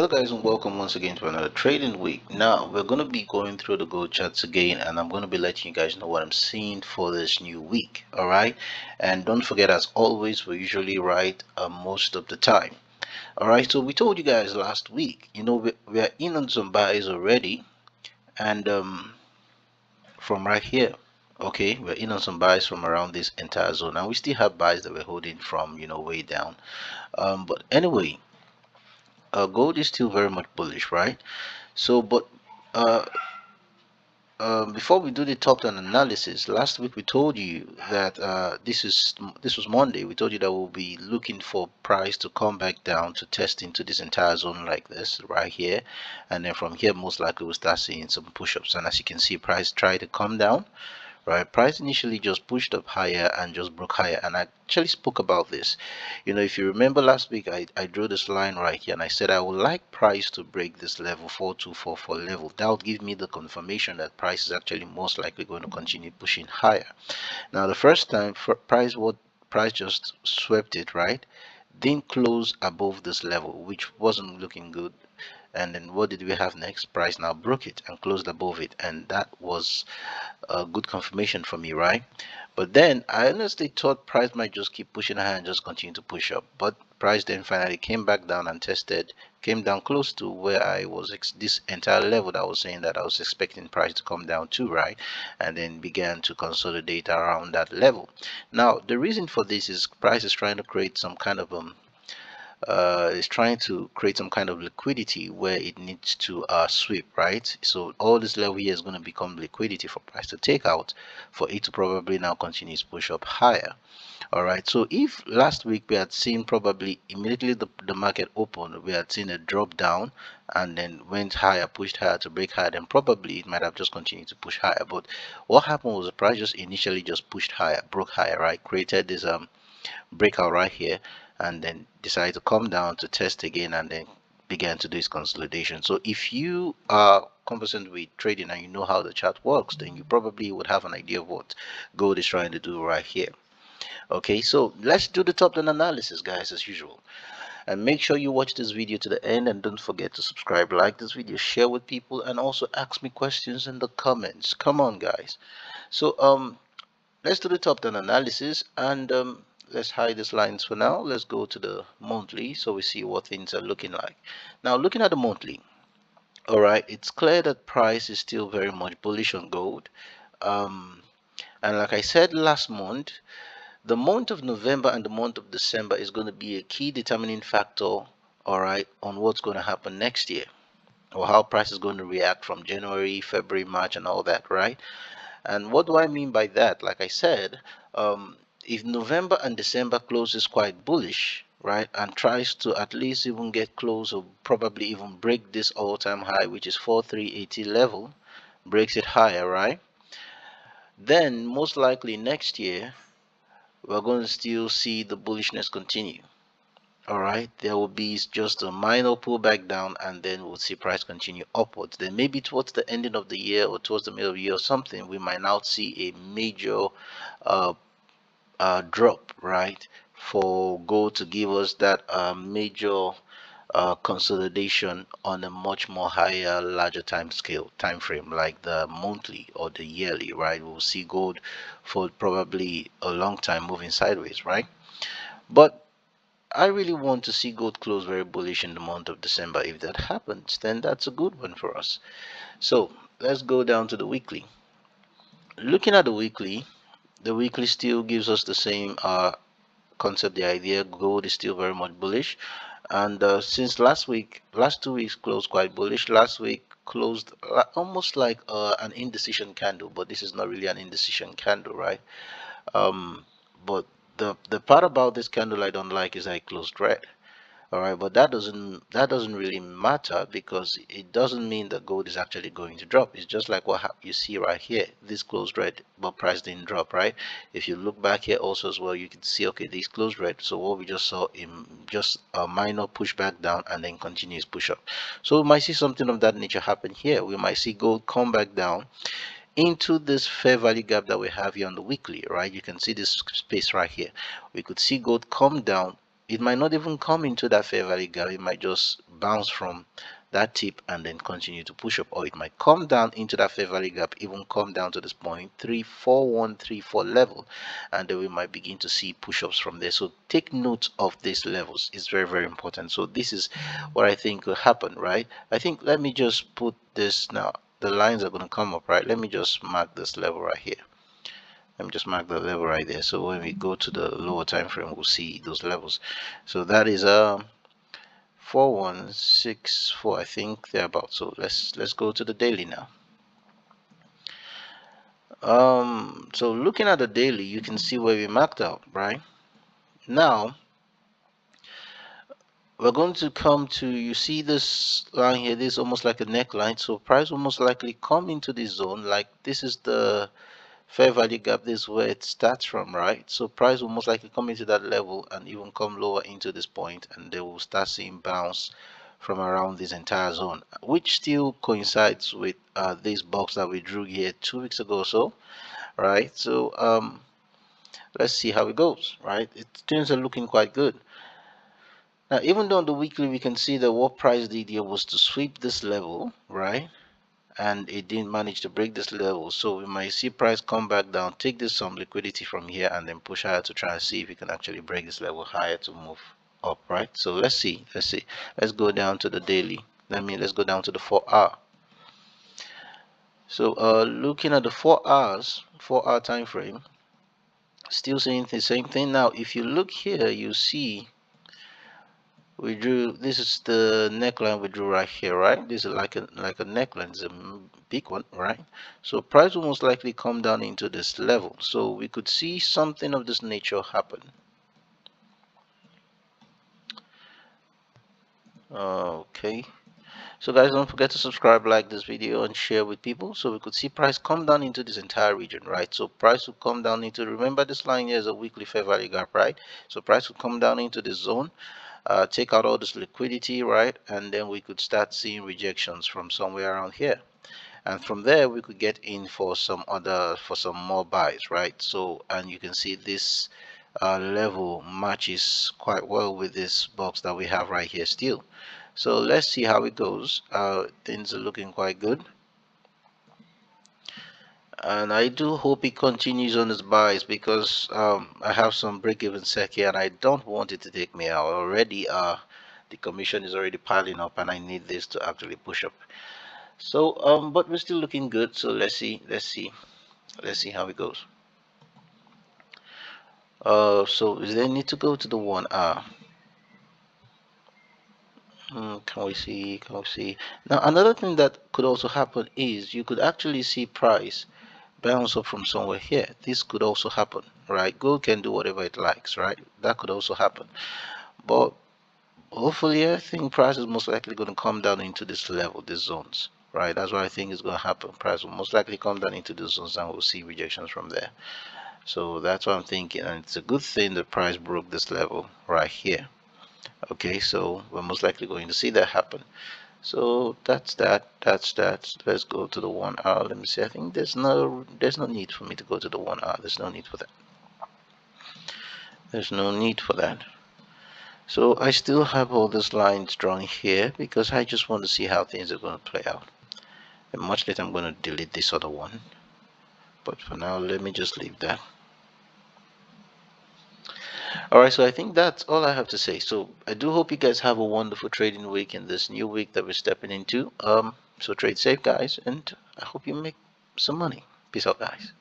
Hello guys, and welcome once again to another trading week. Now we're going to be going through the gold charts again, and I'm going to be letting you guys know what I'm seeing for this new week. All right, and don't forget, as always, we're usually right most of the time. All right, so we told you guys last week, we're in on some buys already, and from right here. Okay, we're in on some buys from around this entire zone, and we still have buys that we're holding from way down. But anyway, gold is still very much bullish, right? So, but uh, before we do the top down analysis, last week we told you that this was Monday. We told you that we'll be looking for price to come back down to test into this entire zone like this right here, and then from here most likely we'll start seeing some push-ups. And as you can see, price try to come down. Right, price initially just pushed up higher and just broke higher, and I actually spoke about this. If you remember last week, I drew this line right here and I said I would like price to break this level 4244 level. That would give me the confirmation that price is actually most likely going to continue pushing higher. Now the first time price just swept it, right, didn't close above this level, which wasn't looking good. And then what did we have next? Price now broke it and closed above it, and that was a good confirmation for me, right? But then I honestly thought price might just keep pushing higher and just continue to push up. But price then finally came back down and tested, came down close to where I was this entire level that I was saying that I was expecting price to come down to, right? And then began to consolidate around that level. Now the reason for this is price is trying to create some kind of is trying to create some kind of liquidity where it needs to sweep, right? So all this level here is going to become liquidity for price to take out, for it to probably now continue to push up higher. All right, so if last week we had seen probably immediately the market opened, we had seen a drop down and then went higher, pushed higher to break higher, then probably it might have just continued to push higher. But what happened was the price just initially just pushed higher, broke higher, right? Created this breakout right here, and then decided to come down to test again, and then began to do its consolidation. So if you are conversant with trading and you know how the chart works, then you probably would have an idea of what gold is trying to do right here. Okay, so let's do the top down analysis, guys, as usual. And make sure you watch this video to the end, and don't forget to subscribe, like this video, share with people, and also ask me questions in the comments. Come on, guys. So let's do the top down analysis, and let's hide these lines for now. Let's go to the monthly so we see what things are looking like. Now, looking at the monthly, all right, it's clear that price is still very much bullish on gold. And like I said last month, the month of November and the month of December is going to be a key determining factor, all right, on what's going to happen next year, or how price is going to react from January, February, March, and all that, right? And what do I mean by that? Like I said, if November and December closes quite bullish, right, and tries to at least even get close or probably even break this all-time high, which is 4380 level, breaks it higher, right, then most likely next year we're going to still see the bullishness continue. All right, there will be just a minor pullback down, and then we'll see price continue upwards. Then maybe towards the ending of the year or towards the middle of the year or something, we might now see a major uh, drop, right, for gold to give us that major consolidation on a much more higher, larger time frame, like the monthly or the yearly, right? We'll see gold for probably a long time moving sideways, right? But I really want to see gold close very bullish in the month of December. If that happens, then that's a good one for us. So let's go down to the weekly. Looking at the weekly still gives us the same concept, the idea. Gold is still very much bullish, and since last 2 weeks closed quite bullish. Last week closed almost like an indecision candle, but this is not really an indecision candle, right? But the part about this candle I don't like is that it closed red. All right, but that doesn't really matter, because it doesn't mean that gold is actually going to drop. It's just like what you see right here. This closed red, but price didn't drop, right? If you look back here also as well, you can see, okay, this closed red. So what we just saw in just a minor pushback down and then continuous push up. So we might see something of that nature happen here. We might see gold come back down into this fair value gap that we have here on the weekly, right? You can see this space right here. We could see gold come down it might not even come into that fair value gap. It might just bounce from that tip and then continue to push up, or it might come down into that fair value gap, even come down to this point 34134 level, and then we might begin to see push-ups from there. So take note of these levels. It's very, very important. So this is what I think will happen, right? I think, let me just put this now. The lines are going to come up, right? Let me just mark this level right here. Let me just mark the level right there. So when we go to the lower time frame, we'll see those levels. So that is 4164, I think, thereabout. So let's go to the daily now. So looking at the daily, you can see where we marked out, right? Now we're going to come to, you see this line here, this is almost like a neckline. So price will most likely come into this zone, like this is the fair value gap. This is where it starts from, right? So price will most likely come into that level and even come lower into this point, and they will start seeing bounce from around this entire zone, which still coincides with this box that we drew here 2 weeks ago or so, right? So let's see how it goes, right? Things are looking quite good. Now, even though on the weekly we can see that what price did here was to sweep this level, right? And it didn't manage to break this level, so we might see price come back down, take this some liquidity from here, and then push higher to try and see if we can actually break this level higher to move up, right? So let's go down to the daily. Let's go down to the 4 hour. So looking at the 4 hour time frame, still seeing the same thing. Now if you look here, you see we drew, this is the neckline we drew right here, right? This is like a neckline. It's a big one, right? So price will most likely come down into this level, so we could see something of this nature happen. Okay, so guys, don't forget to subscribe, like this video, and share with people, so we could see price come down into this entire region, right? So price will come down into, remember this line here is a weekly fair value gap, right? So price will come down into this zone, take out all this liquidity, right? And then we could start seeing rejections from somewhere around here, and from there we could get in for some more buys, right? So, and you can see this level matches quite well with this box that we have right here still. So let's see how it goes. Things are looking quite good, and I do hope it continues on its buys, because I have some break-even sec here and I don't want it to take me out already. The commission is already piling up and I need this to actually push up. So but we're still looking good, so let's see how it goes. So is there need to go to the 1 hour? Can we see now? Another thing that could also happen is you could actually see price bounce up from somewhere here. This could also happen, right? Gold can do whatever it likes, right? That could also happen, but hopefully I think price is most likely going to come down into this level, these zones, right? That's what I think is going to happen. Price will most likely come down into these zones and we'll see rejections from there. So that's what I'm thinking, and it's a good thing the price broke this level right here. Okay, so we're most likely going to see that happen. So that's that. Let's go to the 1 hour. Let me see. I think there's no need for me to go to the 1 hour. There's no need for that. There's no need for that. So I still have all these lines drawn here because I just want to see how things are going to play out. And much later I'm going to delete this other one, but for now let me just leave that. Alright, so I think that's all I have to say. So I do hope you guys have a wonderful trading week in this new week that we're stepping into. So trade safe, guys, and I hope you make some money. Peace out, guys.